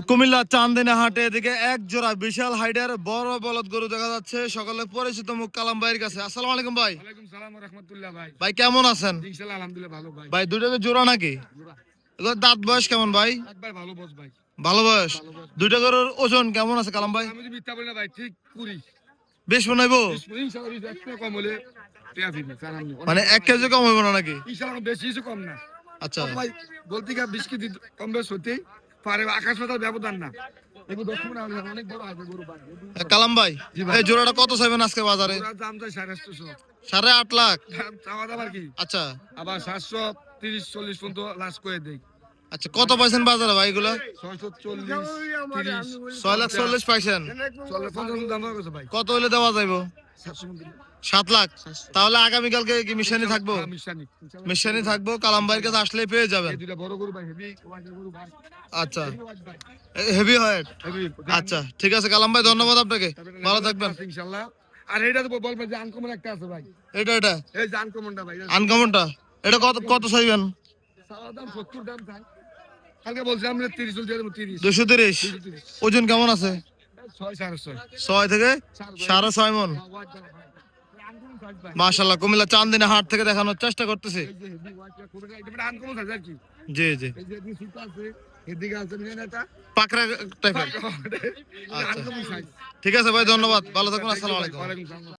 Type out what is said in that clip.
কুমিল্লা চান্দিনা হাটে এদিকে এক জোড়া বিশাল হাইডের বড় বলদ গরু দেখা যাচ্ছে সকলে পরিচিত মুখ কালাম ভাইয়ের কাছে। আসসালামু আলাইকুম ভাই। ওয়ালাইকুম সালাম ওয়া রাহমাতুল্লাহ ভাই। ভাই কেমন আছেন? ইনশাআল্লাহ আলহামদুলিল্লাহ ভালো ভাই। ভাই দুইটাকে জোড়া নাকি? জোড়া। এগুলোর দাঁত বয়স কেমন ভাই? একবার ভালো বস ভাই। ভালো বয়স। ভালো বস। দুইটা গরুর ওজন কেমন আছে কালাম ভাই? আমি যদি মিথ্যা বলি না ভাই ঠিক 20 বেশ বানাইবো? ইনশাআল্লাহ 20 একটু কম হলে পেয়া ফিরবে স্যার আমি। মানে 1 কেজি কম হইব না নাকি? ইনশাআল্লাহ বেশি কিছু কম না। আচ্ছা ভাই বলতে কি 20 কেজি কম বেশ হতেই পারে, আকাশ পাতাল ব্যবধান না। এগুলো 10 মিনিট অনেক বড় আছে গরু ভাই। কালাম ভাই এই জোড়াটা কত চাইবেন আজকে বাজারে? পুরা দাম চাই 850। 8.5 লাখ। চাওয়া দাম আর কি। আচ্ছা আবার 730 40 পর্যন্ত লাস্ট করে দেই। আচ্ছা কত পাইছেন বাজারে ভাই এগুলো? 640 30 6,40,000 পাইছেন। চলে 50 দাম হয়ে গেছে ভাই। কত হইলে দেওয়া যাইবো? 7 লাখ। তাহলে আগামীকালকে কি মিশানি থাকবো? মিশানি থাকবো, কালাম ভাইয়ের কাছে আসলেই পেয়ে যাবেন। এই দুইটা বড় গরু ভাই, হেভি ওয়াইটের গরু ভাই। আচ্ছা হেভি হয়। আচ্ছা ঠিক আছে কালাম ভাই, ধন্যবাদ আপনাকে, ভালো থাকবেন ইনশাআল্লাহ। আর এইটা তো বলবেন যে আনকমন একটা আছে ভাই। এটা এই যে আনকমনটা ভাই, আনকমনটা এটা কত কত চাইবেন? সারা দাম 70 দাম চাই। কালকে বলছিলাম যে 30 চলছে 30 230। ওজন কেমন আছে? 6 6.5 6 থেকে 6.5 মন। মাশাআল্লাহ কুমিল্লা চান্দিনা হাট থেকে দেখানোর চেষ্টা করতেছি। এই যে হেভি ওয়াইটটা খুব এটা আনকমন আছে আর কি। জি জি এই যে এদিকে সুতা আছে, এদিকে আছে মিনা এটা পাকড়া টাইপের। Uncommon size. ঠিক আছে ভাই, ধন্যবাদ, ভালো থাকুন, আসসালামু আলাইকুম। ওয়ালাইকুম সালাম।